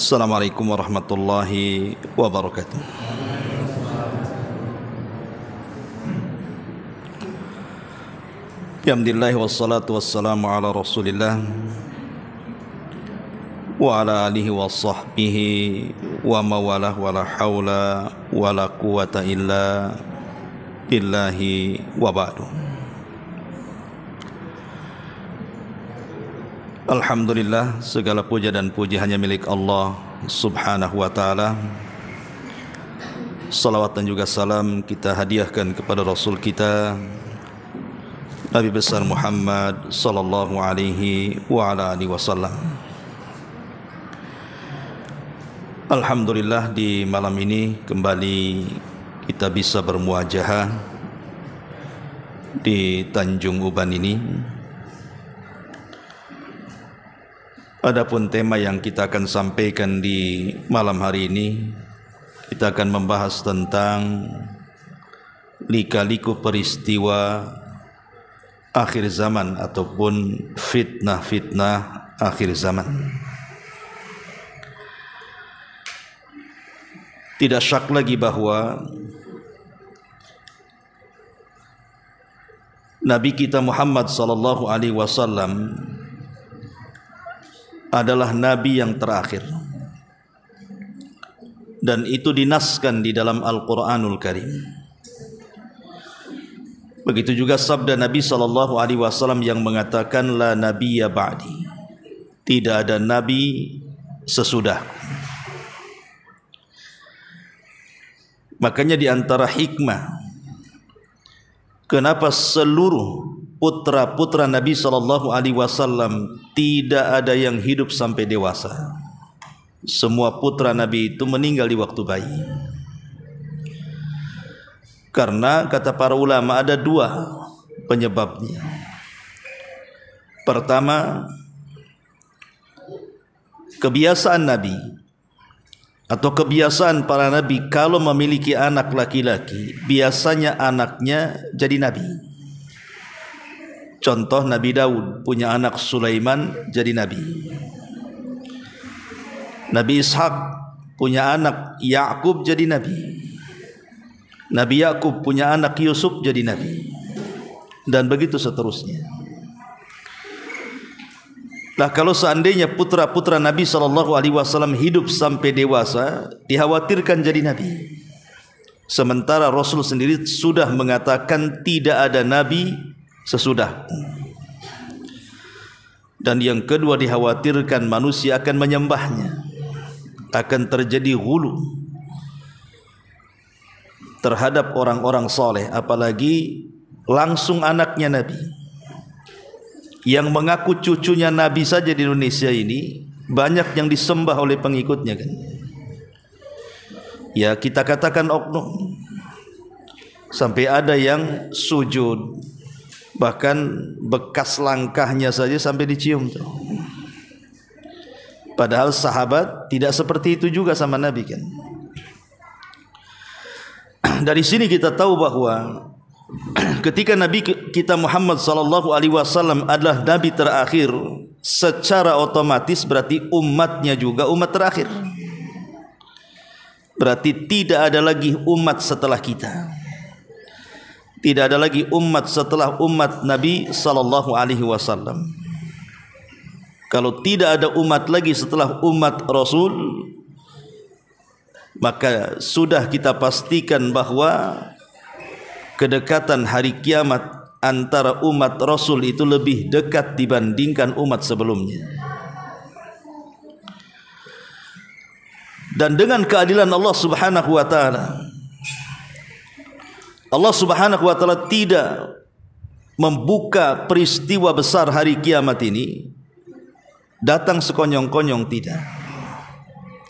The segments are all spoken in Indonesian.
Assalamualaikum warahmatullahi wabarakatuh. Alhamdulillah wassalatu wassalamu ala Rasulillah wa ala alihi wa sahbihi wa mawalah wa la hawla wa la quwata illa billahi wa ba'du. Alhamdulillah, segala puja dan puji hanya milik Allah subhanahu wa ta'ala. Salawat dan juga salam kita hadiahkan kepada Rasul kita Nabi besar Muhammad sallallahu alaihi wa ala alihi wasallam. Alhamdulillah, di malam ini kembali kita bisa bermuajahah di Tanjung Uban ini. Adapun tema yang kita akan sampaikan di malam hari ini, kita akan membahas tentang lika-liku peristiwa akhir zaman ataupun fitnah-fitnah akhir zaman. Tidak syak lagi bahwa Nabi kita Muhammad sallallahu alaihi wasallam adalah nabi yang terakhir, dan itu dinaskan di dalam Al-Qur'anul Karim. Begitu juga sabda Nabi sallallahu alaihi wasallam yang mengatakan la nabiyya ba'di, tidak ada nabi sesudah. Makanya di antara hikmah kenapa seluruh putra-putra Nabi sallallahu alaihi wasallam tidak ada yang hidup sampai dewasa. Semua putra Nabi itu meninggal di waktu bayi. Karena kata para ulama ada dua penyebabnya. Pertama, kebiasaan Nabi atau kebiasaan para Nabi kalau memiliki anak laki-laki, biasanya anaknya jadi Nabi. Contoh, Nabi Daud punya anak Sulaiman jadi Nabi. Nabi Ishak punya anak Yakub jadi Nabi. Nabi Yakub punya anak Yusuf jadi Nabi. Dan begitu seterusnya. Nah, kalau seandainya putra-putra Nabi SAW hidup sampai dewasa, dikhawatirkan jadi Nabi. Sementara Rasul sendiri sudah mengatakan tidak ada Nabi sesudah. Dan yang kedua, dikhawatirkan manusia akan menyembahnya. Akan terjadi ghulu terhadap orang-orang soleh, apalagi langsung anaknya Nabi. Yang mengaku cucunya Nabi saja di Indonesia ini banyak yang disembah oleh pengikutnya kan. Ya, kita katakan oknum. Sampai ada yang sujud, bahkan bekas langkahnya saja sampai dicium tuh. Padahal sahabat tidak seperti itu juga sama Nabi kan. Dari sini kita tahu bahwa ketika Nabi kita Muhammad sallallahu alaihi wasallam adalah nabi terakhir, secara otomatis berarti umatnya juga umat terakhir. Berarti tidak ada lagi umat setelah kita. Tidak ada lagi umat setelah umat Nabi sallallahu alaihi wasallam. Kalau tidak ada umat lagi setelah umat Rasul, maka sudah kita pastikan bahwa kedekatan hari kiamat antara umat Rasul itu lebih dekat dibandingkan umat sebelumnya. Dan dengan keadilan Allah subhanahu wa ta'ala, Allah subhanahu wa ta'ala tidak membuka peristiwa besar hari kiamat ini datang sekonyong-konyong, tidak.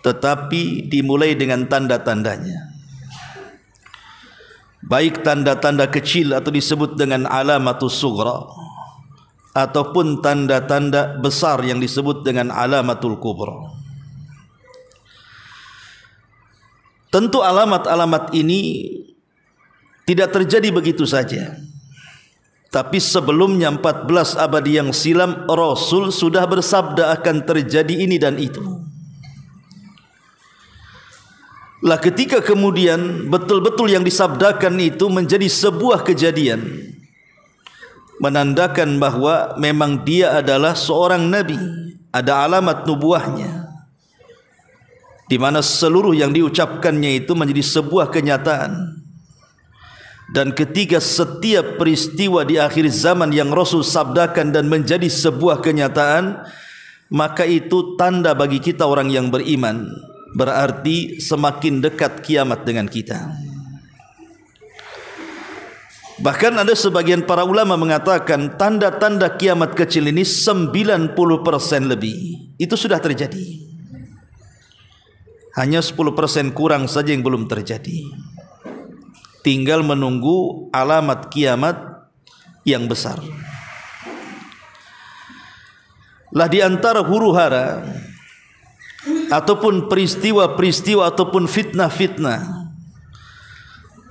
Tetapi dimulai dengan tanda-tandanya. Baik tanda-tanda kecil atau disebut dengan alamatus sughra, ataupun tanda-tanda besar yang disebut dengan alamatul kubra. Tentu alamat-alamat ini tidak terjadi begitu saja. Tapi sebelumnya 14 abad yang silam Rasul sudah bersabda akan terjadi ini dan itu. Lah ketika kemudian betul-betul yang disabdakan itu menjadi sebuah kejadian, menandakan bahwa memang dia adalah seorang nabi, ada alamat nubuahnya, di mana seluruh yang diucapkannya itu menjadi sebuah kenyataan. Dan ketika setiap peristiwa di akhir zaman yang Rasul sabdakan dan menjadi sebuah kenyataan, maka itu tanda bagi kita orang yang beriman, berarti semakin dekat kiamat dengan kita. Bahkan ada sebagian para ulama mengatakan tanda-tanda kiamat kecil ini 90% lebih itu sudah terjadi. Hanya 10% kurang saja yang belum terjadi. Tinggal menunggu alamat kiamat yang besar. Lah di antara huru-hara ataupun peristiwa-peristiwa ataupun fitnah-fitnah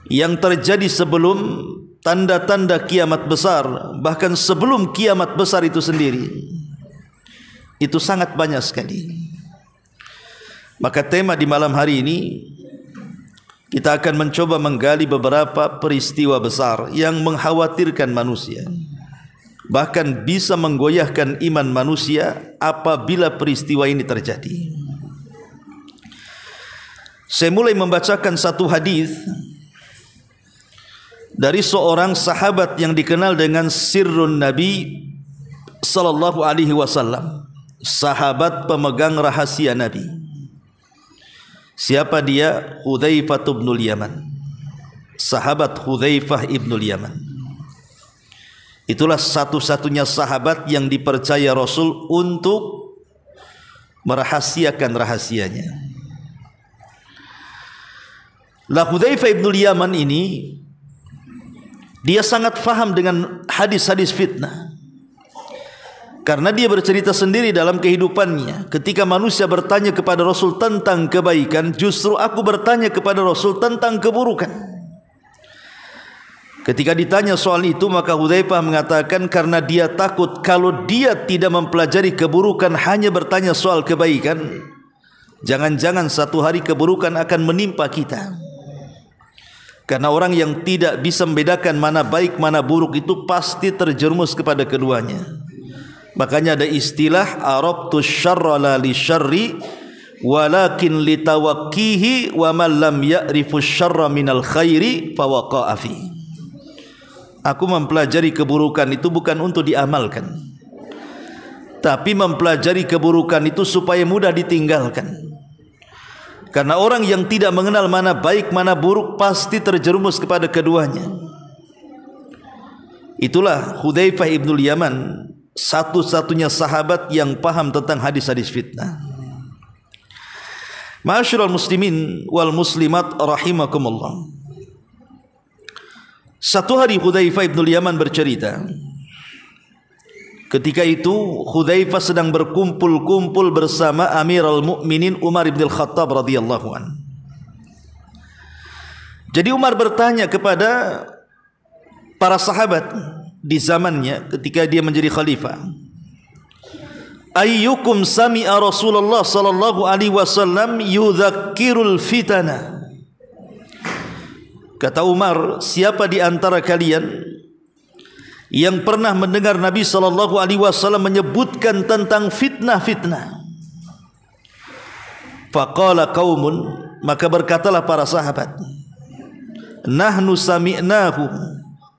yang terjadi sebelum tanda-tanda kiamat besar, bahkan sebelum kiamat besar itu sendiri, itu sangat banyak sekali. Maka tema di malam hari ini kita akan mencoba menggali beberapa peristiwa besar yang mengkhawatirkan manusia, bahkan bisa menggoyahkan iman manusia apabila peristiwa ini terjadi. Saya mulai membacakan satu hadis dari seorang sahabat yang dikenal dengan Sirrun Nabi sallallahu alaihi wasallam, sahabat pemegang rahasia Nabi. Siapa dia? Hudzaifah bin Yaman, sahabat Hudzaifah bin Yaman. Itulah satu-satunya sahabat yang dipercaya Rasul untuk merahasiakan rahasianya. Lah Hudzaifah bin Yaman ini dia sangat faham dengan hadis-hadis fitnah. Karena dia bercerita sendiri dalam kehidupannya, ketika manusia bertanya kepada Rasul tentang kebaikan, justru aku bertanya kepada Rasul tentang keburukan. Ketika ditanya soal itu, maka Hudzaifah mengatakan karena dia takut kalau dia tidak mempelajari keburukan, hanya bertanya soal kebaikan, jangan-jangan satu hari keburukan akan menimpa kita. Karena orang yang tidak bisa membedakan mana baik mana buruk itu pasti terjerumus kepada keduanya. Makanya ada istilah arabtu syarra la li syarri walakin litawaqqihi wa man lam ya'rifu syarra minal khairi fawaqa'a fi. Aku mempelajari keburukan itu bukan untuk diamalkan, tapi mempelajari keburukan itu supaya mudah ditinggalkan. Karena orang yang tidak mengenal mana baik mana buruk pasti terjerumus kepada keduanya. Itulah Hudzaifah bin Yaman, satu-satunya sahabat yang paham tentang hadis-hadis fitnah. Ma'asyiral muslimin wal muslimat rahimakumullah. Satu hari Hudzaifah bin Yaman bercerita, ketika itu Hudzaifah sedang berkumpul-kumpul bersama Amirul Mukminin Umar bin Khattab radhiyallahu an. Jadi Umar bertanya kepada para sahabat di zamannya ketika dia menjadi khalifah, ayyukum sami'a Rasulullah sallallahu alaihi wasallam yudzakkirul fitana. Kata Umar, siapa di antara kalian yang pernah mendengar Nabi sallallahu alaihi wasallam menyebutkan tentang fitnah-fitnah? Faqala qaumun, maka berkatalah para sahabat, nahnu sami'nahu,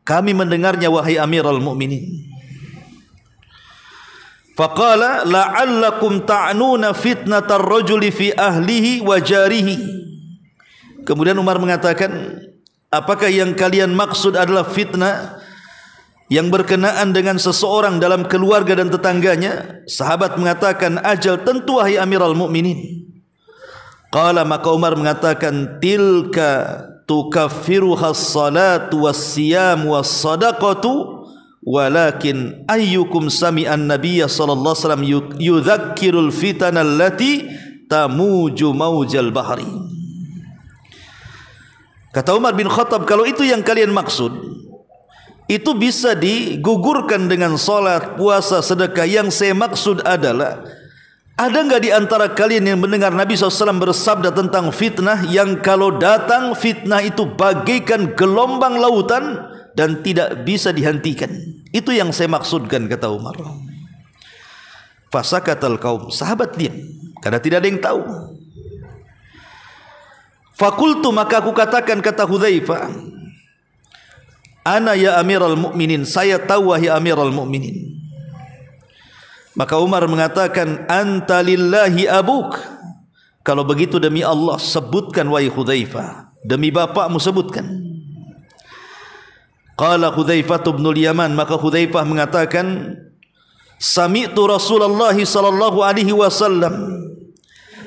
kami mendengarnya wahai Amirul Mukminin. Faqala la'allakum ta'nuna fitnatar rajuli fi ahlihi wa jarihi. Kemudian Umar mengatakan, apakah yang kalian maksud adalah fitnah yang berkenaan dengan seseorang dalam keluarga dan tetangganya? Sahabat mengatakan, ajal, tentu wahai Amirul Mukminin. Qala, maka Umar mengatakan, tilka tukaffiruha as-salatu was-siyam was-sadaqatu walakin ayyukum sami'an nabiyya sallallahu alaihi wasallam yudzakkirul fitana allati tamuju maujal bahri. Kata Umar bin Khattab, kalau itu yang kalian maksud, itu bisa digugurkan dengan salat, puasa, sedekah. Yang saya maksud adalah Ada enggak di antara kalian yang mendengar Nabi SAW bersabda tentang fitnah, yang kalau datang fitnah itu bagaikan gelombang lautan dan tidak bisa dihentikan? Itu yang saya maksudkan, kata Umar. Fasakatal kaum, sahabat diam karena tidak ada yang tahu. Fakultu, maka aku katakan, kata Hudzaifah, ana ya amiral mu'minin, saya tahu wahai amiral mu'minin. Maka Umar mengatakan, anta lillahi abuk. Kalau begitu demi Allah sebutkan wahai Hudzaifah, demi bapakmu sebutkan. Qala Hudzaifah bin Yaman, maka Hudzaifah mengatakan, sami'tu Rasulullah sallallahu alaihi wasallam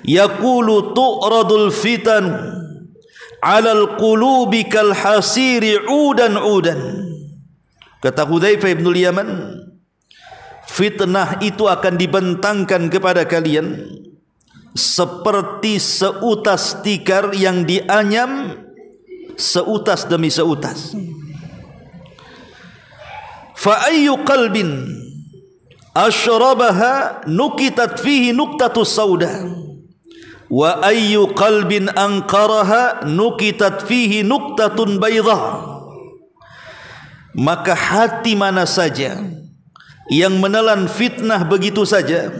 yaqulu tu'radul fitan 'alal qulubi kal hasiri 'udan. Kata Hudzaifah bin Yaman, fitnah itu akan dibentangkan kepada kalian seperti seutas tikar yang dianyam seutas demi seutas. Fa ayyu qalbin asyrabaha nukitat fihi nuqtatus sauda wa ayyu qalbin anqaraha nukitat fihi nuqtatun bayda. Maka hati mana saja yang menelan fitnah begitu saja,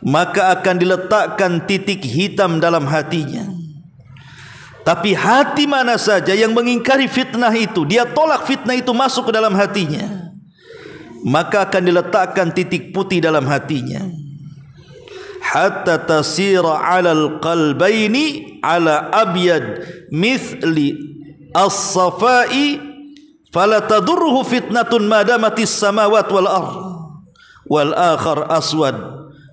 maka akan diletakkan titik hitam dalam hatinya. Tapi hati mana saja yang mengingkari fitnah itu, dia tolak fitnah itu masuk ke dalam hatinya, maka akan diletakkan titik putih dalam hatinya. Hatta tasira 'alal qalbaini 'ala abyad mithli as-safai fala tadurruhu fitnatun madamatis samawat wal ard wal akhar aswad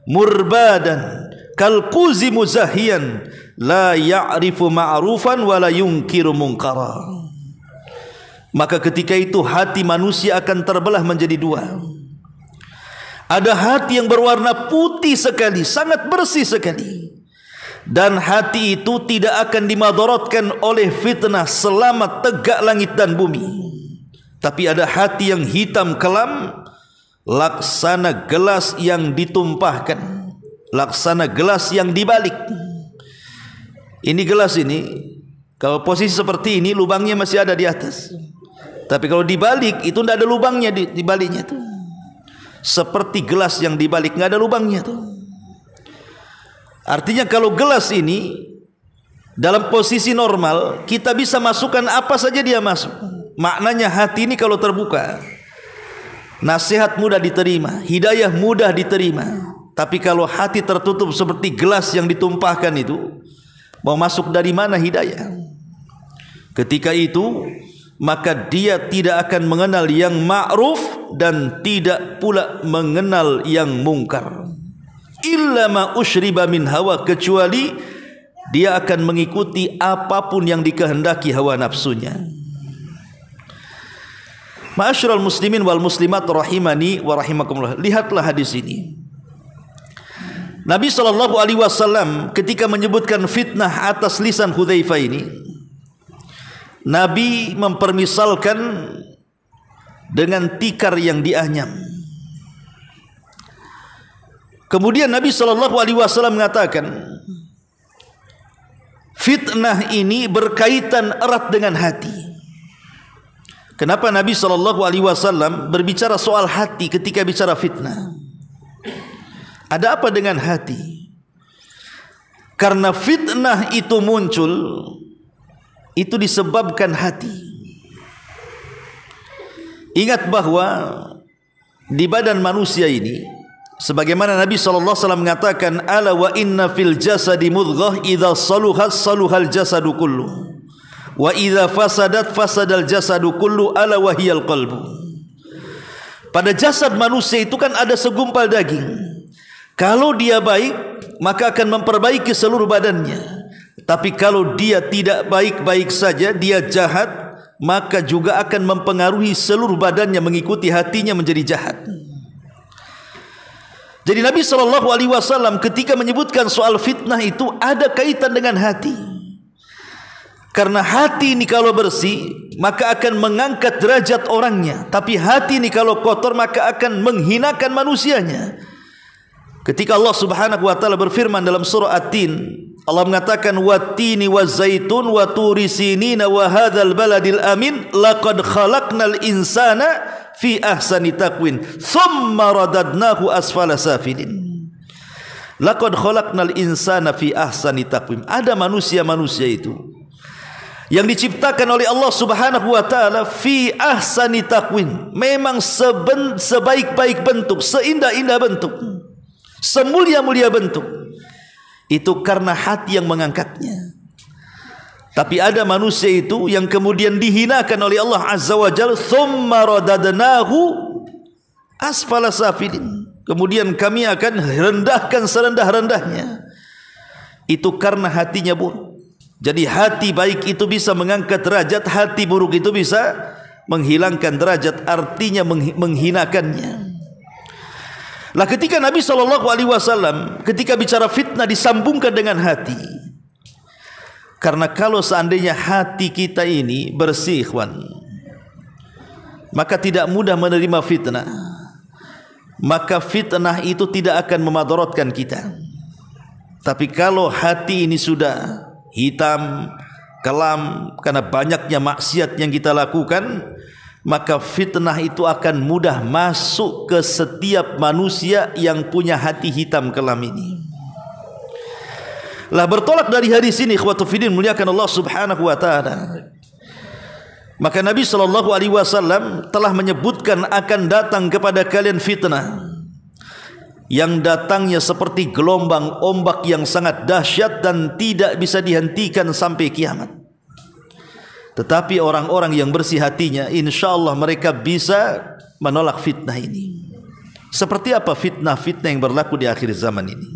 murbadan kal quzi muzahiyan la ya'rifu ma'rufan wa la yunkiru munkara. Maka ketika itu hati manusia akan terbelah menjadi dua. Ada hati yang berwarna putih sekali, sangat bersih sekali, dan hati itu tidak akan dimadaratkan oleh fitnah selama tegak langit dan bumi. Tapi ada hati yang hitam kelam, laksana gelas yang ditumpahkan, laksana gelas yang dibalik. Ini gelas ini, kalau posisi seperti ini, lubangnya masih ada di atas. Tapi kalau dibalik, itu tidak ada lubangnya di baliknya tuh. Seperti gelas yang dibalik, nggak ada lubangnya tuh. Artinya kalau gelas ini dalam posisi normal, kita bisa masukkan apa saja dia masuk. Maknanya hati ini kalau terbuka, nasihat mudah diterima, hidayah mudah diterima. Tapi kalau hati tertutup seperti gelas yang ditumpahkan itu, mau masuk dari mana hidayah? Ketika itu, maka dia tidak akan mengenal yang ma'ruf dan tidak pula mengenal yang mungkar. Illa ma usyriba min hawa, kecuali dia akan mengikuti apapun yang dikehendaki hawa nafsunya. Ma'asyiral muslimin wal muslimat rahimani wa rahimakumullah. Lihatlah hadis ini. Nabi SAW ketika menyebutkan fitnah atas lisan Hudzaifah ini, Nabi mempermisalkan dengan tikar yang dianyam. Kemudian Nabi SAW mengatakan, fitnah ini berkaitan erat dengan hati. Kenapa Nabi SAW berbicara soal hati ketika bicara fitnah? Ada apa dengan hati? Karena fitnah itu muncul, itu disebabkan hati. Ingat bahwa di badan manusia ini, sebagaimana Nabi SAW mengatakan, ala wa inna fil jasadi mudghah idza saluhat saluhal jasadu kullu wa idza fasadat fasadal jasadu kullu ala wahiyal qalbu. Pada jasad manusia itu kan ada segumpal daging. Kalau dia baik, maka akan memperbaiki seluruh badannya. Tapi kalau dia tidak baik-baik saja, dia jahat, maka juga akan mempengaruhi seluruh badannya, mengikuti hatinya menjadi jahat. Jadi Nabi SAW ketika menyebutkan soal fitnah itu ada kaitan dengan hati. Karena hati ini kalau bersih, maka akan mengangkat derajat orangnya. Tapi hati ini kalau kotor, maka akan menghinakan manusianya. Ketika Allah Subhanahu wa taala berfirman dalam surah At-Tin, Allah mengatakan wattini wazaitun wa turi sinina wa hadzal baladil amin laqad khalaqnal insana fi ahsani taqwim thumma radadnahu asfala safilin. Laqad khalaqnal insana fi ahsani taqwim. Ada manusia-manusia itu yang diciptakan oleh Allah Subhanahu wa taala fi ahsani taqwim, memang sebaik-baik bentuk, seindah-indah bentuk, semulia-mulia bentuk. Itu karena hati yang mengangkatnya. Tapi ada manusia itu yang kemudian dihinakan oleh Allah Azza wa Jalla, thumma radadnahu asfala safilin. Kemudian kami akan rendahkan serendah-rendahnya. Itu karena hatinya buruk. Jadi hati baik itu bisa mengangkat derajat, hati buruk itu bisa menghilangkan derajat, artinya menghinakannya. Lah ketika Nabi SAW ketika bicara fitnah disambungkan dengan hati. Karena kalau seandainya hati kita ini bersih, ikhwan, maka tidak mudah menerima fitnah. Maka fitnah itu tidak akan memadaratkan kita. Tapi kalau hati ini sudah hitam, kelam karena banyaknya maksiat yang kita lakukan, maka fitnah itu akan mudah masuk ke setiap manusia yang punya hati hitam kelam ini. Lah bertolak dari hadis ini, ikhwatu fiddin muliakan Allah Subhanahu wa taala, maka Nabi SAW telah menyebutkan akan datang kepada kalian fitnah yang datangnya seperti gelombang ombak yang sangat dahsyat dan tidak bisa dihentikan sampai kiamat. Tetapi orang-orang yang bersih hatinya, insya Allah mereka bisa menolak fitnah ini. Seperti apa fitnah-fitnah yang berlaku di akhir zaman ini?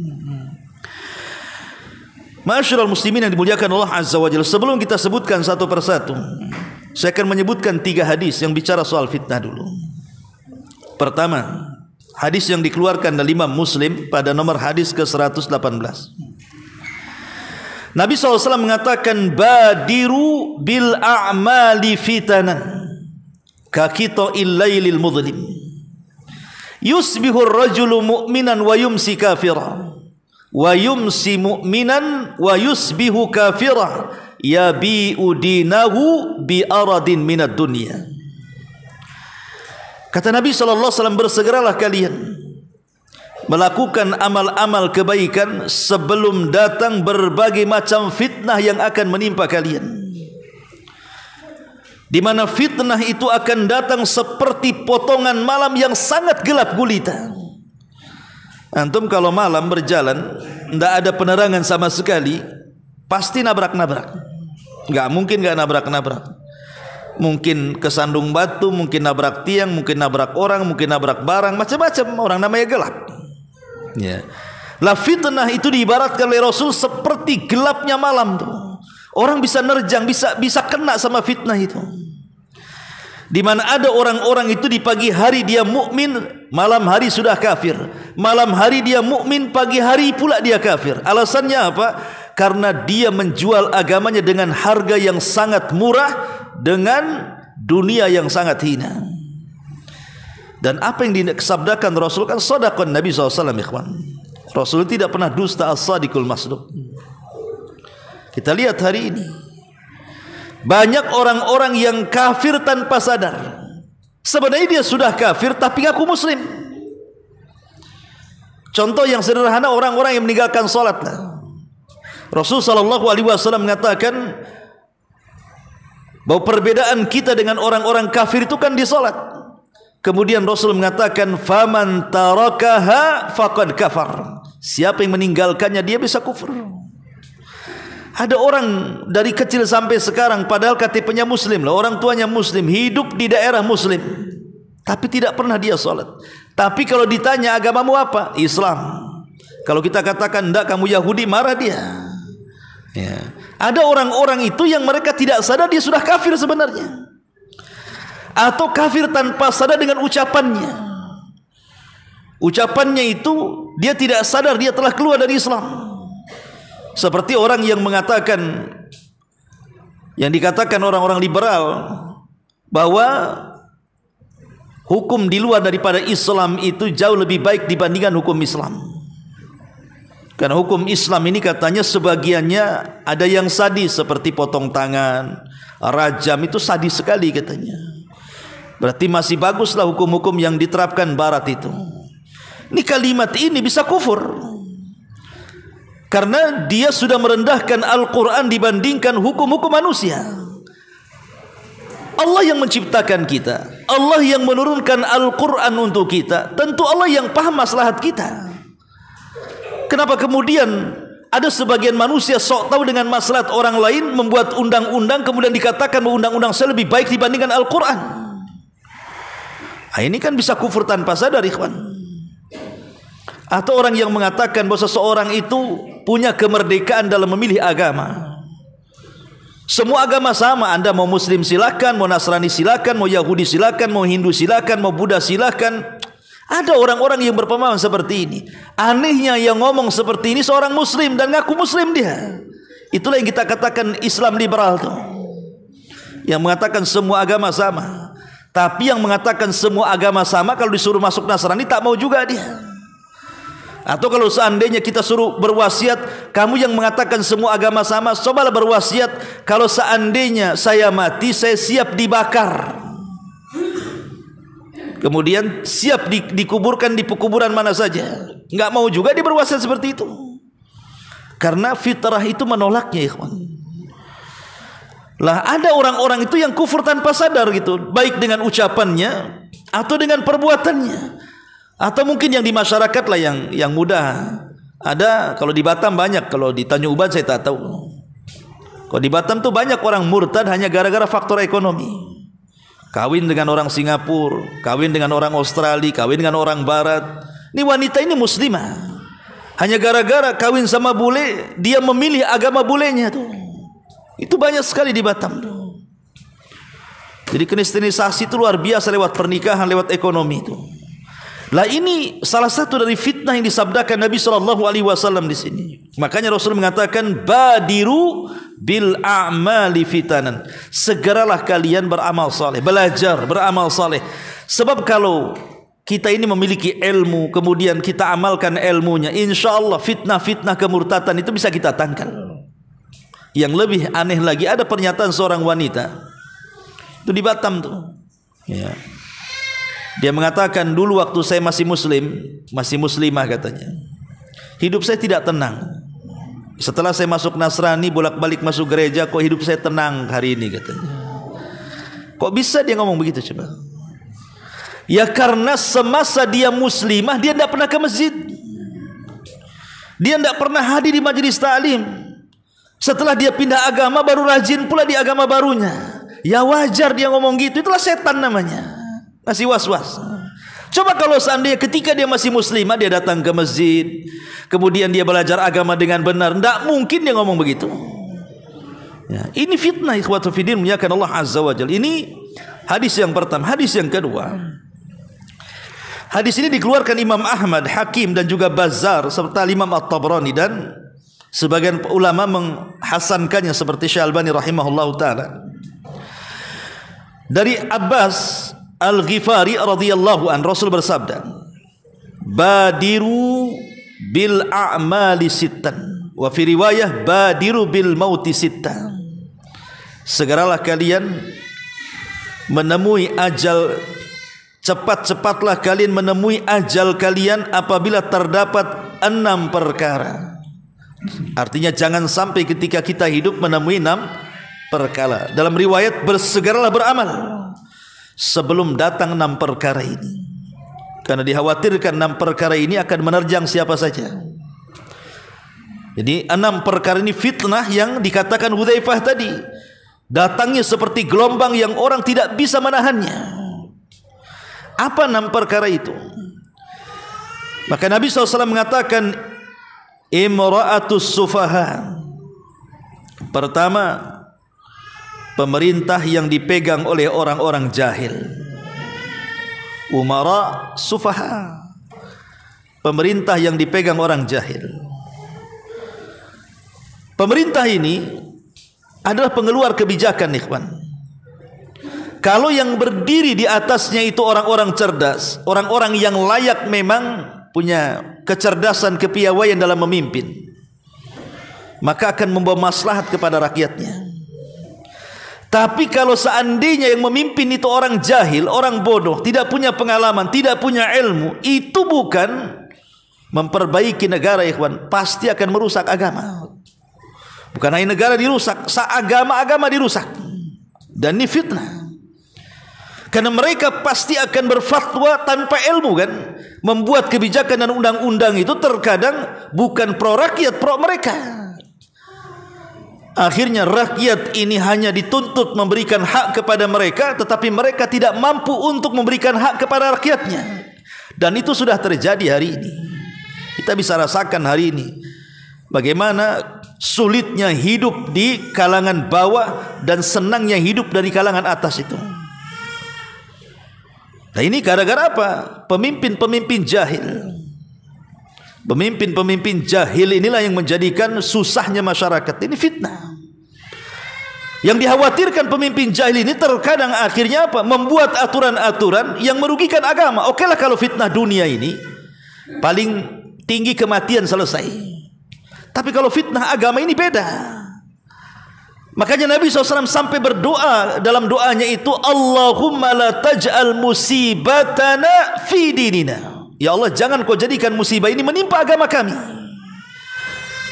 Ma'asyiral muslimin yang dimuliakan Allah Azza wa Jalla, sebelum kita sebutkan satu persatu, saya akan menyebutkan 3 hadis yang bicara soal fitnah dulu. Pertama, hadis yang dikeluarkan dari Imam Muslim pada nomor hadis ke-118. Nabi SAW mengatakan badiru bil a'mali fitanan kakita'il laylil mudlim yusbihur rajulu mu'minan wa yumsi kafira wa yumsi mu'minan wa yusbihu kafira yabi'u dinahu bi aradin minad dunya. Kata Nabi SAW, bersegeralah kalian melakukan amal-amal kebaikan sebelum datang berbagai macam fitnah yang akan menimpa kalian, di mana fitnah itu akan datang seperti potongan malam yang sangat gelap gulita. Antum kalau malam berjalan tidak ada penerangan sama sekali, pasti nabrak-nabrak. Enggak mungkin enggak nabrak-nabrak. Mungkin kesandung batu, mungkin nabrak tiang, mungkin nabrak orang, mungkin nabrak barang, macam-macam. Orang namanya gelap. Ya. Lah fitnah itu diibaratkan oleh Rasul seperti gelapnya malam tuh. Orang bisa nerjang, bisa kena sama fitnah itu. Di mana ada orang-orang itu di pagi hari dia mukmin, malam hari sudah kafir. Malam hari dia mukmin, pagi hari pula dia kafir. Alasannya apa? Karena dia menjual agamanya dengan harga yang sangat murah dengan dunia yang sangat hina. Dan apa yang disabdakan Rasul kan sadaqan Nabi SAW, ikhwan. Rasul tidak pernah dusta, as-sadiqul masduq. Kita lihat hari ini banyak orang-orang yang kafir tanpa sadar. Sebenarnya dia sudah kafir tapi ngaku muslim. Contoh yang sederhana, orang-orang yang meninggalkan salat. Rasul SAW mengatakan bahwa perbedaan kita dengan orang-orang kafir itu kan di salat. Kemudian Rasul mengatakan faman tarakaha faqad kafar. Siapa yang meninggalkannya dia bisa kufur. Ada orang dari kecil sampai sekarang padahal KTP-nya muslim lah, orang tuanya muslim, hidup di daerah muslim, tapi tidak pernah dia salat. Tapi kalau ditanya agamamu apa? Islam. Kalau kita katakan enggak kamu Yahudi, marah dia. Ya. Ada orang-orang itu yang mereka tidak sadar dia sudah kafir sebenarnya, atau kafir tanpa sadar dengan ucapannya. Ucapannya itu dia tidak sadar dia telah keluar dari Islam. Seperti orang yang mengatakan, yang dikatakan orang-orang liberal, bahwa hukum di luar daripada Islam itu jauh lebih baik dibandingkan hukum Islam. Karena hukum Islam ini katanya sebagiannya ada yang sadis seperti potong tangan, rajam, itu sadis sekali katanya. Berarti masih baguslah hukum-hukum yang diterapkan barat itu. Ini kalimat ini bisa kufur karena dia sudah merendahkan Al-Quran dibandingkan hukum-hukum manusia. Allah yang menciptakan kita, Allah yang menurunkan Al-Quran untuk kita, tentu Allah yang paham maslahat kita. Kenapa kemudian ada sebagian manusia sok tahu dengan maslahat orang lain, membuat undang-undang kemudian dikatakan bahwa undang-undang saya lebih baik dibandingkan Al-Quran? Nah, ini kan bisa kufur tanpa sadar, ikhwan. Atau orang yang mengatakan bahwa seseorang itu punya kemerdekaan dalam memilih agama. Semua agama sama, Anda mau Muslim silakan, mau Nasrani silakan, mau Yahudi silakan, mau Hindu silakan, mau Buddha silakan. Ada orang-orang yang berpemahaman seperti ini. Anehnya yang ngomong seperti ini seorang Muslim dan ngaku Muslim dia. Itulah yang kita katakan Islam liberal tuh. Yang mengatakan semua agama sama. Tapi yang mengatakan semua agama sama kalau disuruh masuk Nasrani tak mau juga dia. Atau kalau seandainya kita suruh berwasiat, kamu yang mengatakan semua agama sama, cobalah berwasiat, kalau seandainya saya mati, saya siap dibakar, kemudian siap dikuburkan di pekuburan mana saja. Enggak mau juga dia berwasiat seperti itu, karena fitrah itu menolaknya, ikhwan. Lah ada orang-orang itu yang kufur tanpa sadar gitu, baik dengan ucapannya atau dengan perbuatannya. Atau mungkin yang di masyarakat lah yang mudah. Ada, kalau di Batam banyak, kalau di Tanjung Uban saya tak tahu. Kalau di Batam tuh banyak orang murtad hanya gara-gara faktor ekonomi. Kawin dengan orang Singapura, kawin dengan orang Australia, kawin dengan orang Barat. Ini wanita ini muslimah, hanya gara-gara kawin sama bule, dia memilih agama bulenya tuh. Itu banyak sekali di Batam tuh. Jadi kristenisasi itu luar biasa lewat pernikahan, lewat ekonomi itu. Lah ini salah satu dari fitnah yang disabdakan Nabi SAW di sini. Makanya Rasul mengatakan badiru bil a'mali fitanan. Segeralah kalian beramal saleh, belajar beramal saleh. Sebab kalau kita ini memiliki ilmu, kemudian kita amalkan ilmunya, insyaallah fitnah-fitnah kemurtatan itu bisa kita tangkal. Yang lebih aneh lagi, ada pernyataan seorang wanita itu di Batam tuh, ya. Dia mengatakan, dulu waktu saya masih muslim, masih muslimah katanya, hidup saya tidak tenang. Setelah saya masuk Nasrani, bolak-balik masuk gereja, kok hidup saya tenang hari ini katanya. Kok bisa dia ngomong begitu coba? Ya karena semasa dia muslimah, dia tidak pernah ke masjid, dia tidak pernah hadir di majelis ta'lim. Setelah dia pindah agama, baru rajin pula di agama barunya. Ya wajar dia ngomong gitu, itulah setan namanya. Masih was-was. Coba kalau seandainya ketika dia masih muslimah, dia datang ke masjid, kemudian dia belajar agama dengan benar, tidak mungkin dia ngomong begitu. Ya, ini fitnah, ikhwatu fiddin, muliakan Allah Azza wa Jalla. Ini hadis yang pertama. Hadis yang kedua, hadis ini dikeluarkan Imam Ahmad, Hakim dan juga Bazzar serta Imam At-Tabrani, dan sebagian ulama menghasankannya seperti Syalbani rahimahullahu taala. Dari Abbas Al-Ghifari radhiyallahu an, Rasul bersabda, badiru bil a'mali sittan, wa fi riwayah badiru bil mauti sittan. Segeralah kalian menemui ajal, cepat-cepatlah kalian menemui ajal kalian apabila terdapat 6 perkara. Artinya jangan sampai ketika kita hidup menemui 6 perkara. Dalam riwayat, bersegeralah beramal sebelum datang 6 perkara ini, karena dikhawatirkan 6 perkara ini akan menerjang siapa saja. Jadi 6 perkara ini fitnah yang dikatakan Hudzaifah tadi, datangnya seperti gelombang yang orang tidak bisa menahannya. Apa 6 perkara itu? Maka Nabi SAW mengatakan, imra'atus sufaha. Pertama, pemerintah yang dipegang oleh orang-orang jahil. Umara sufaha, pemerintah yang dipegang orang jahil. Pemerintah ini adalah pengeluar kebijakan, ikhwan. Kalau yang berdiri di atasnya itu orang-orang cerdas, orang-orang yang layak memang punya kecerdasan, kepiawaian dalam memimpin, maka akan membawa maslahat kepada rakyatnya. Tapi kalau seandainya yang memimpin itu orang jahil, orang bodoh, tidak punya pengalaman, tidak punya ilmu, itu bukan memperbaiki negara, ikhwan, pasti akan merusak agama. Bukan hanya negara dirusak, agama dirusak. Dan ini fitnah. Karena mereka pasti akan berfatwa tanpa ilmu kan. Membuat kebijakan dan undang-undang itu terkadang bukan pro rakyat, pro mereka. Akhirnya rakyat ini hanya dituntut memberikan hak kepada mereka, tetapi mereka tidak mampu untuk memberikan hak kepada rakyatnya. Dan itu sudah terjadi hari ini. Kita bisa rasakan hari ini bagaimana sulitnya hidup di kalangan bawah dan senangnya hidup dari kalangan atas itu. Nah ini gara-gara apa? Pemimpin-pemimpin jahil. Pemimpin-pemimpin jahil inilah yang menjadikan susahnya masyarakat. Ini fitnah. Yang dikhawatirkan pemimpin jahil ini terkadang akhirnya apa? Membuat aturan-aturan yang merugikan agama. Oke lah kalau fitnah dunia ini paling tinggi kematian selesai. Tapi kalau fitnah agama ini beda. Makanya Nabi SAW sampai berdoa dalam doanya itu, Allahumma la taj'al musibatana fi dinina. Ya Allah, jangan kau jadikan musibah ini menimpa agama kami.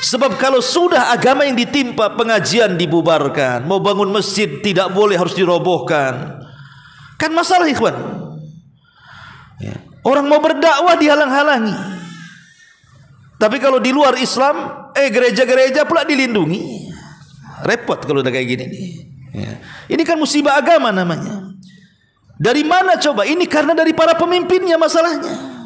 Sebab kalau sudah agama yang ditimpa, pengajian dibubarkan, mau bangun masjid tidak boleh, harus dirobohkan. Kan masalah, ikhwan. Ya. Orang mau berdakwah dihalang-halangi. Tapi kalau di luar Islam, gereja-gereja pula dilindungi. Repot kalau udah kayak gini nih. Ya. Ini kan musibah agama namanya. Dari mana coba? Ini karena dari para pemimpinnya masalahnya.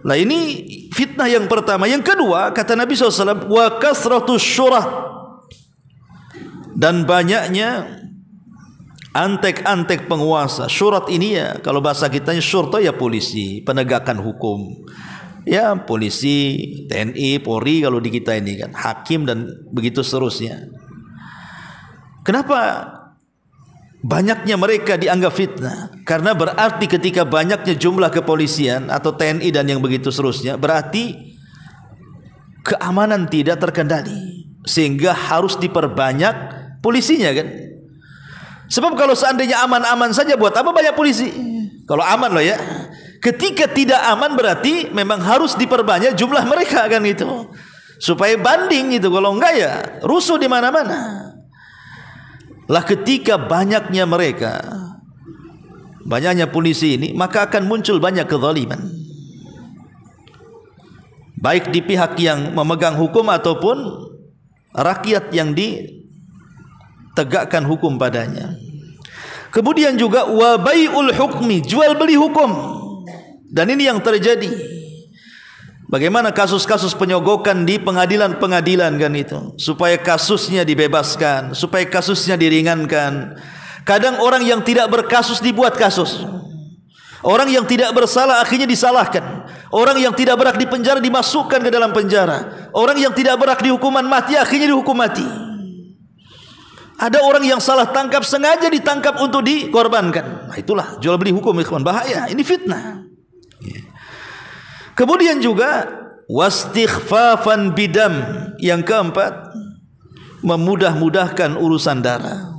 Nah ini fitnah yang pertama. Yang kedua, kata Nabi SAW, wa kasratus syurah, dan banyaknya antek-antek penguasa. Syurat ini ya, kalau bahasa kitanya syurta ya polisi, penegakan hukum. Ya polisi, TNI, Polri kalau di kita ini kan, hakim dan begitu seterusnya. Kenapa banyaknya mereka dianggap fitnah? Karena berarti ketika banyaknya jumlah kepolisian atau TNI dan yang begitu seterusnya, berarti keamanan tidak terkendali, sehingga harus diperbanyak polisinya kan. Sebab kalau seandainya aman-aman saja, buat apa banyak polisi? Kalau aman loh ya. Ketika tidak aman berarti memang harus diperbanyak jumlah mereka kan itu, supaya banding itu. Kalau enggak ya rusuh di mana-mana. Lah ketika banyaknya mereka, banyaknya polisi ini, maka akan muncul banyak kezaliman, baik di pihak yang memegang hukum ataupun rakyat yang ditegakkan hukum padanya. Kemudian juga wa bai'ul hukmi, jual beli hukum. Dan ini yang terjadi. Bagaimana kasus-kasus penyogokan di pengadilan-pengadilan kan itu, supaya kasusnya dibebaskan, supaya kasusnya diringankan. Kadang orang yang tidak berkasus dibuat kasus. Orang yang tidak bersalah akhirnya disalahkan. Orang yang tidak berhak di penjara dimasukkan ke dalam penjara. Orang yang tidak berhak di hukuman mati akhirnya dihukum mati. Ada orang yang salah tangkap sengaja ditangkap untuk dikorbankan. Nah itulah jual beli hukum, ikhwan, bahaya. Ini fitnah. Kemudian juga wastighfafan bidam. Yang keempat, memudah-mudahkan urusan darah.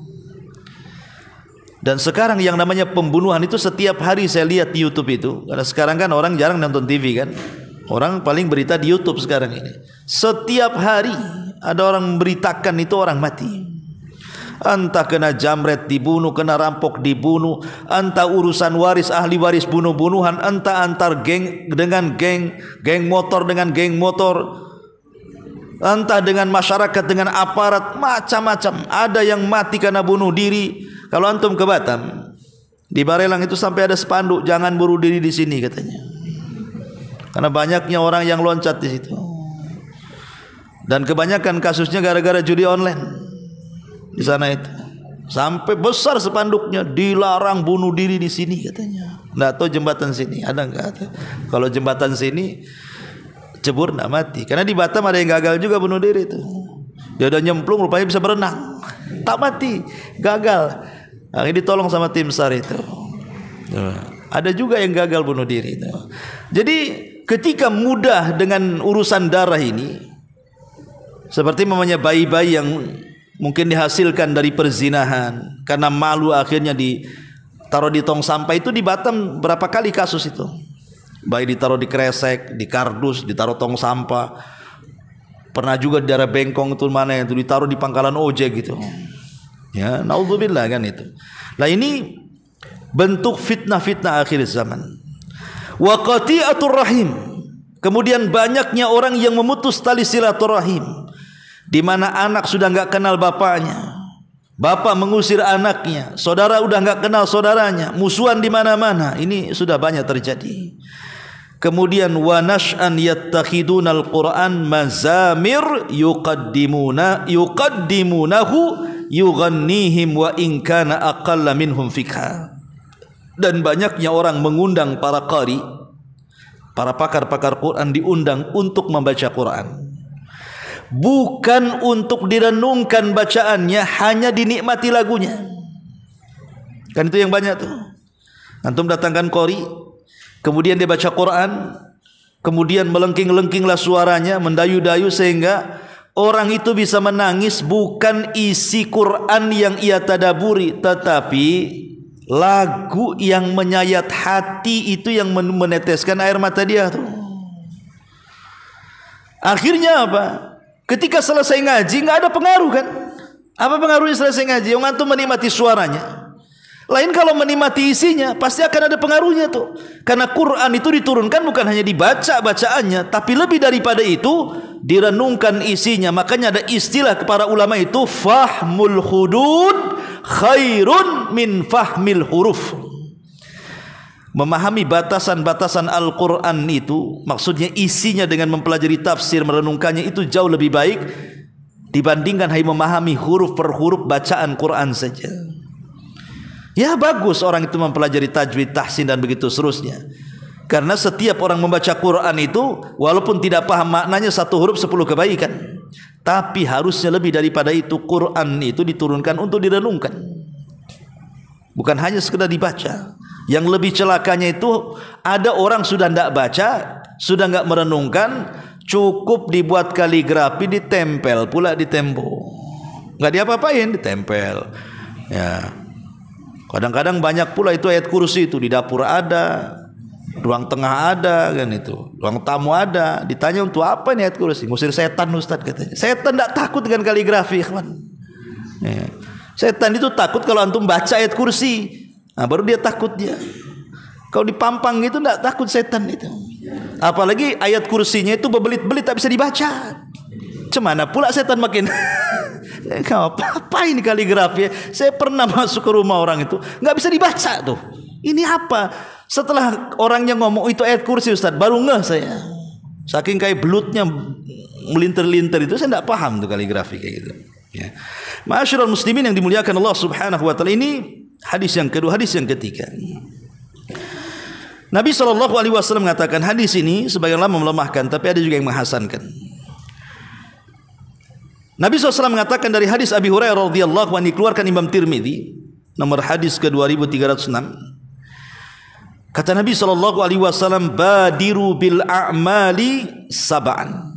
Dan sekarang yang namanya pembunuhan itu setiap hari saya lihat di YouTube itu. Karena sekarang kan orang jarang nonton TV kan. Orang paling berita di YouTube sekarang ini. Setiap hari ada orang memberitakan itu orang mati. Entah kena jamret dibunuh, kena rampok dibunuh, entah urusan waris, ahli waris bunuh-bunuhan, entah antar geng dengan geng, geng motor dengan geng motor, entah dengan masyarakat dengan aparat, macam-macam. Ada yang mati karena bunuh diri. Kalau antum ke Batam, di Barelang itu sampai ada spanduk, jangan bunuh diri di sini katanya. Karena banyaknya orang yang loncat di situ. Dan kebanyakan kasusnya gara-gara judi online. Di sana itu sampai besar spanduknya, dilarang bunuh diri di sini katanya. Nggak tahu jembatan sini ada nggak? Kalau jembatan sini cebur nggak mati. Karena di Batam ada yang gagal juga bunuh diri itu. Dia udah nyemplung rupanya bisa berenang, tak mati, gagal. Akhirnya ditolong sama tim SAR itu. Ada juga yang gagal bunuh diri. Jadi ketika mudah dengan urusan darah ini, seperti mamanya bayi-bayi yang mungkin dihasilkan dari perzinahan, karena malu akhirnya ditaruh di tong sampah. Itu di Batam berapa kali kasus itu. Bayi ditaruh di kresek, di kardus, ditaruh tong sampah. Pernah juga di daerah Bengkong itu mana itu ditaruh di pangkalan ojek gitu. Ya, naudzubillah kan itu. Nah ini bentuk fitnah-fitnah akhir zaman. Wa qati'atur rahim. Kemudian banyaknya orang yang memutus tali silaturahim, di mana anak sudah enggak kenal bapaknya, bapak mengusir anaknya, saudara udah enggak kenal saudaranya, musuhan di mana-mana. Ini sudah banyak terjadi. Kemudian wa nash'an yattakhidunal Qur'an mazamir yuqaddimunahu yughannihim wa in kana aqalla minhum fikha. Dan banyaknya orang mengundang para qari, para pakar-pakar Quran diundang untuk membaca Quran, bukan untuk direnungkan bacaannya, hanya dinikmati lagunya. Kan itu yang banyak tuh. Antum datangkan qari, kemudian dia baca Quran, kemudian melengking-lengkinglah suaranya, mendayu-dayu sehingga orang itu bisa menangis. Bukan isi Quran yang ia tadaburi, tetapi lagu yang menyayat hati itu yang meneteskan air mata dia tuh. Akhirnya apa? Ketika selesai ngaji nggak ada pengaruh kan? Apa pengaruhnya selesai ngaji? Yang antum menikmati suaranya. Lain kalau menikmati isinya, pasti akan ada pengaruhnya tuh. Karena Quran itu diturunkan bukan hanya dibaca bacaannya, tapi lebih daripada itu direnungkan isinya. Makanya ada istilah kepada ulama itu fahmul hudud khairun min fahmil huruf. Memahami batasan-batasan Al-Quran itu, maksudnya isinya dengan mempelajari tafsir, merenungkannya, itu jauh lebih baik dibandingkan hanya memahami huruf per huruf bacaan Quran saja. Ya bagus orang itu mempelajari tajwid, tahsin dan begitu seterusnya. Karena setiap orang membaca Quran itu walaupun tidak paham maknanya, satu huruf 10 kebaikan. Tapi harusnya lebih daripada itu, Quran itu diturunkan untuk direnungkan, bukan hanya sekedar dibaca. Yang lebih celakanya itu ada orang sudah tidak baca, sudah enggak merenungkan, cukup dibuat kaligrafi, ditempel pula di tembok. Enggak diapa-apain, ditempel. Ya. Kadang-kadang banyak pula itu ayat kursi itu di dapur ada, ruang tengah ada kan itu, ruang tamu ada. Ditanya untuk apa nih ayat kursi? Ngusir setan Ustaz katanya. Setan tidak takut dengan kaligrafi, kawan. Ya. Setan itu takut kalau antum baca ayat kursi. Nah, baru dia takut dia. Kalau dipampang gitu tidak takut setan itu. Apalagi ayat kursinya itu berbelit-belit tak bisa dibaca. Cemana pula setan makin apa ini kaligrafi? Saya pernah masuk ke rumah orang itu nggak bisa dibaca tuh. Ini apa? Setelah orangnya ngomong itu ayat kursi Ustaz, baru ngeh saya. Saking kayak belutnya melintir-lintir itu, saya tidak paham tuh kaligrafi kayak gitu. Ya. Ma'asyiral muslimin yang dimuliakan Allah Subhanahu wa taala, ini hadis yang kedua. Hadis yang ketiga, Nabi SAW mengatakan, hadis ini sebagian ulama melemahkan, tapi ada juga yang menghasankan. Nabi SAW mengatakan dari hadis Abi Hurairah radhiyallahu anhu, dikeluarkan Imam Tirmidzi, nomor hadis ke 2306. Kata Nabi SAW, badiru bil a'mali sab'an.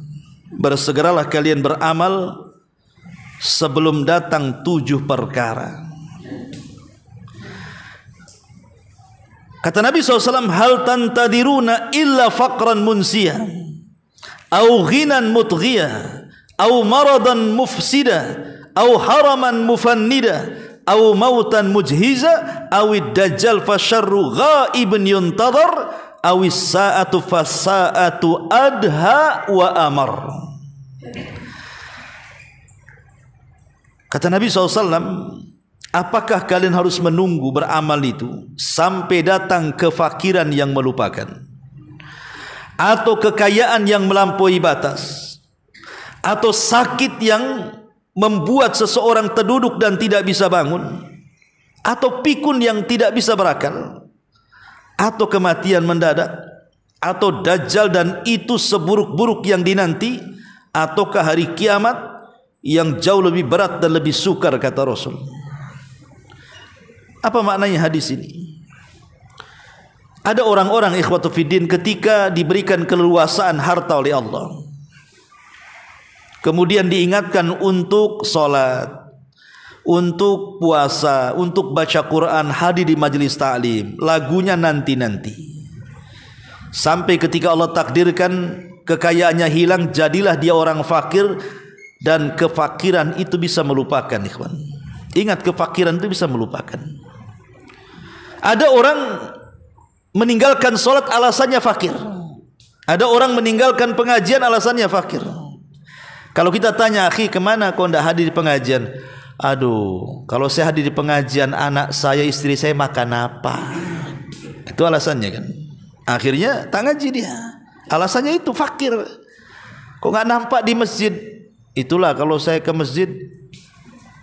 Bersegeralah kalian beramal sebelum datang 7 perkara. Kata Nabi SAW, hal tantadiruna illa faqran munsiya, au ghinan mutghiya, au maradan mufsida, au haraman mufannida, au mautan mujhiza, au dajjal fasyarru ghaibun yuntadhar, au sa'atu fasa'atu adha wa amar. Kata Nabi SAW, apakah kalian harus menunggu beramal itu sampai datang kefakiran yang melupakan, atau kekayaan yang melampaui batas, atau sakit yang membuat seseorang terduduk dan tidak bisa bangun, atau pikun yang tidak bisa berakal, atau kematian mendadak, atau dajjal dan itu seburuk-buruk yang dinanti, ataukah hari kiamat yang jauh lebih berat dan lebih sukar, kata Rasul. Apa maknanya hadis ini? Ada orang-orang ikhwatu fiddin ketika diberikan keleluasaan harta oleh Allah, kemudian diingatkan untuk sholat, untuk puasa, untuk baca Quran, hadir di majelis ta'lim, lagunya nanti-nanti. Sampai ketika Allah takdirkan kekayaannya hilang, jadilah dia orang fakir, dan kefakiran itu bisa melupakan, ikhwan. Ingat, kefakiran itu bisa melupakan. Ada orang meninggalkan sholat alasannya fakir. Ada orang meninggalkan pengajian alasannya fakir. Kalau kita tanya, akhi, kemana kau tidak hadir di pengajian? Aduh, kalau saya hadir di pengajian, anak saya, istri saya makan apa? Itu alasannya kan. Akhirnya tak ngaji dia. Alasannya itu fakir. Kok nggak nampak di masjid? Itulah, kalau saya ke masjid,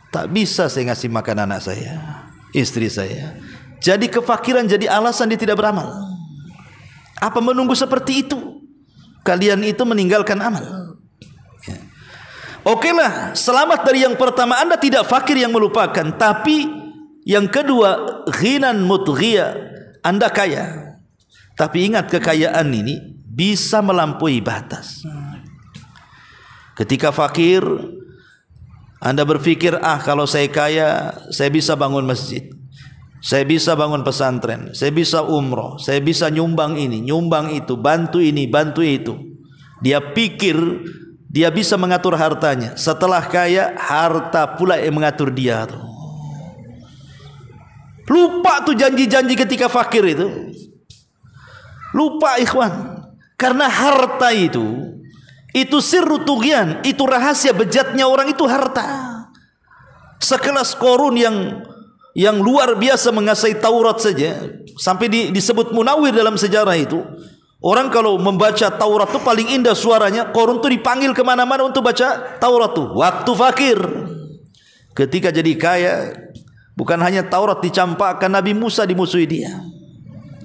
tak bisa saya ngasih makan anak saya, istri saya. Jadi kefakiran jadi alasan dia tidak beramal. Apa menunggu seperti itu? Kalian itu meninggalkan amal. Okelah, selamat dari yang pertama, Anda tidak fakir yang melupakan. Tapi yang kedua, ghinan mutghiya, Anda kaya. Tapi ingat, kekayaan ini bisa melampaui batas. Ketika fakir, Anda berpikir, kalau saya kaya, saya bisa bangun masjid, saya bisa bangun pesantren, saya bisa umroh, saya bisa nyumbang ini, nyumbang itu, bantu ini, bantu itu. Dia pikir dia bisa mengatur hartanya. Setelah kaya, harta pula yang mengatur dia tuh. Lupa tuh janji-janji ketika fakir itu. Lupa, ikhwan. Karena harta itu sirru tughyan, itu rahasia bejatnya orang itu harta. Sekelas Qarun yang luar biasa menguasai Taurat saja, sampai disebut Munawwir dalam sejarah itu. Orang kalau membaca Taurat itu paling indah suaranya. Qarun itu dipanggil kemana-mana untuk baca Taurat tuh. Waktu fakir, ketika jadi kaya, bukan hanya Taurat dicampakkan, Nabi Musa dimusuhi dia.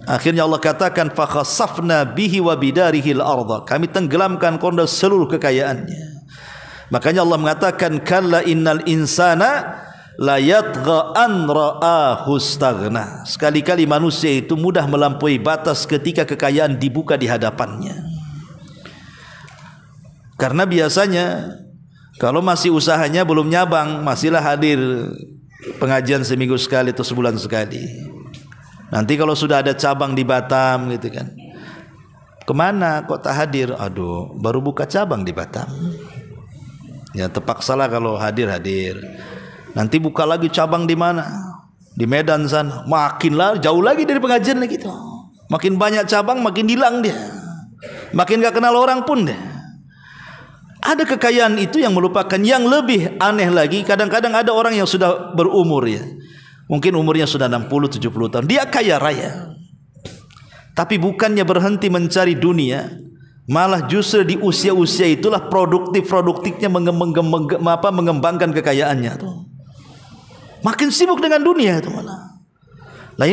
Akhirnya Allah katakan, fa khasafna bihi wa bidarihil ardha, kami tenggelamkan korban seluruh kekayaannya. Makanya Allah mengatakan, kalla innal insana la yatgha an ra'ahu staghna. Sekali-kali manusia itu mudah melampaui batas ketika kekayaan dibuka di hadapannya. Karena biasanya kalau masih usahanya belum nyabang, masihlah hadir pengajian seminggu sekali atau sebulan sekali. Nanti kalau sudah ada cabang di Batam gitu kan, kemana kok tak hadir? Aduh, baru buka cabang di Batam. Ya terpaksalah kalau hadir. Nanti buka lagi cabang di mana? Di Medan sana. Makinlah jauh lagi dari pengajian lagi gitu. Makin banyak cabang, makin hilang dia. Makin gak kenal orang pun deh. Ada kekayaan itu yang melupakan. Yang lebih aneh lagi, kadang-kadang ada orang yang sudah berumur ya, mungkin umurnya sudah 60-70 tahun, dia kaya raya, tapi bukannya berhenti mencari dunia, malah justru di usia-usia itulah produktifnya mengembangkan kekayaannya tuh. Makin sibuk dengan dunia itu malah. Nah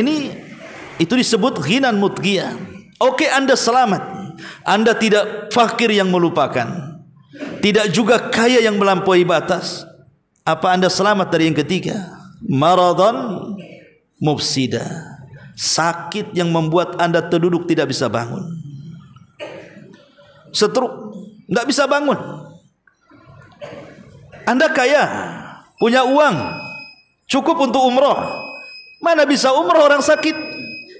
itu disebut ghinan mutghiyah. Oke, Anda selamat, Anda tidak fakir yang melupakan, tidak juga kaya yang melampaui batas. Apa Anda selamat dari yang ketiga? Maradhan mufsida, sakit yang membuat Anda terduduk tidak bisa bangun. Stroke, tidak bisa bangun. Anda kaya, punya uang, cukup untuk umroh, mana bisa umroh orang sakit.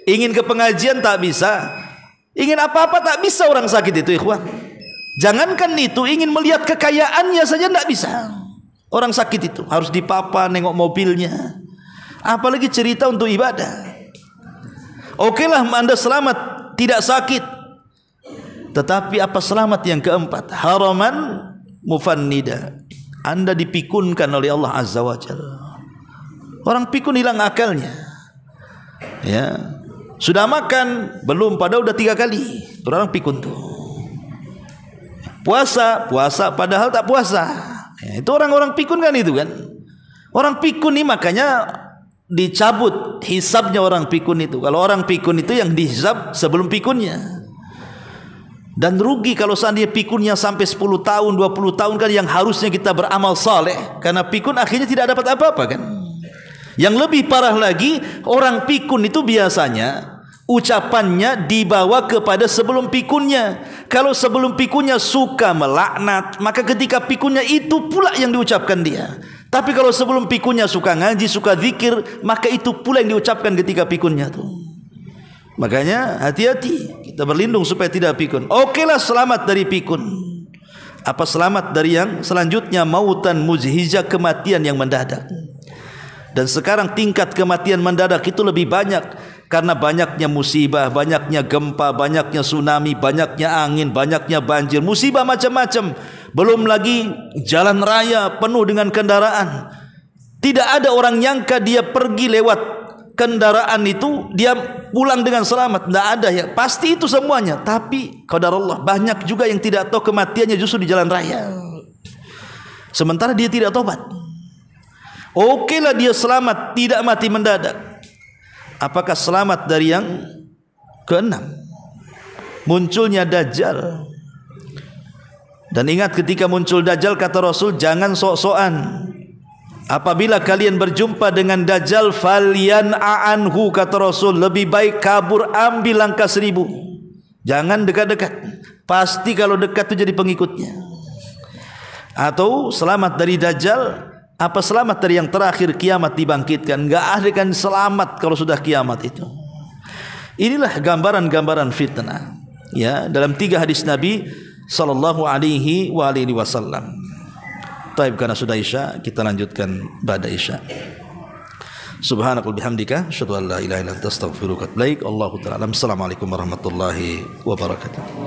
Ingin ke pengajian tak bisa, ingin apa-apa tak bisa orang sakit itu, ikhwan. Jangankan itu, ingin melihat kekayaannya saja tidak bisa. Orang sakit itu harus dipapa, nengok mobilnya, apalagi cerita untuk ibadah. Okelah, Anda selamat, tidak sakit. Tetapi apa selamat yang keempat? Haraman mufannida, Anda dipikunkan oleh Allah Azza wa Jalla. Orang pikun hilang akalnya. Ya, sudah makan belum? Padahal udah 3 kali. Orang pikun tuh. Puasa padahal tak puasa. Ya, itu orang-orang pikun kan itu kan. Orang pikun ini makanya dicabut hisabnya orang pikun itu. Kalau orang pikun itu yang dihisab sebelum pikunnya. Dan rugi kalau seandainya pikunnya sampai 10 tahun, 20 tahun kan, yang harusnya kita beramal saleh. Karena pikun akhirnya tidak dapat apa-apa kan. Yang lebih parah lagi, orang pikun itu biasanya ucapannya dibawa kepada sebelum pikunnya. Kalau sebelum pikunnya suka melaknat, maka ketika pikunnya itu pula yang diucapkan dia. Tapi kalau sebelum pikunnya suka ngaji, suka zikir, maka itu pula yang diucapkan ketika pikunnya tuh. Makanya hati-hati, kita berlindung supaya tidak pikun. Okelah selamat dari pikun. Apa selamat dari yang selanjutnya? Mautan muzhijah, kematian yang mendadak. Dan sekarang tingkat kematian mendadak itu lebih banyak karena banyaknya musibah, banyaknya gempa, banyaknya tsunami, banyaknya angin, banyaknya banjir, musibah macam-macam. Belum lagi jalan raya penuh dengan kendaraan. Tidak ada orang nyangka dia pergi lewat kendaraan itu dia pulang dengan selamat. Tidak ada ya, pasti itu semuanya. Tapi qadarullah, banyak juga yang tidak tahu kematiannya justru di jalan raya, sementara dia tidak tobat. Okelah dia selamat, tidak mati mendadak. Apakah selamat dari yang keenam? Munculnya Dajjal. Dan ingat ketika muncul Dajjal, kata Rasul, jangan sok-sokan. Apabila kalian berjumpa dengan Dajjal, falyan'a anhu, kata Rasul, lebih baik kabur, ambil langkah 1000. Jangan dekat-dekat. Pasti kalau dekat itu jadi pengikutnya. Atau selamat dari Dajjal, apa selamat dari yang terakhir kiamat dibangkitkan? Enggak ada kan selamat kalau sudah kiamat itu. Inilah gambaran-gambaran fitnah ya dalam 3 hadis Nabi sallallahu alaihi wasallam. Taib, karena sudah Isya, kita lanjutkan ba'da Isya. Subhanakallahumma bihamdika asyhadu an la ilaha illa anta astaghfiruka wa atubu ilaik. Allahu ta'ala. Assalamualaikum warahmatullahi wabarakatuh.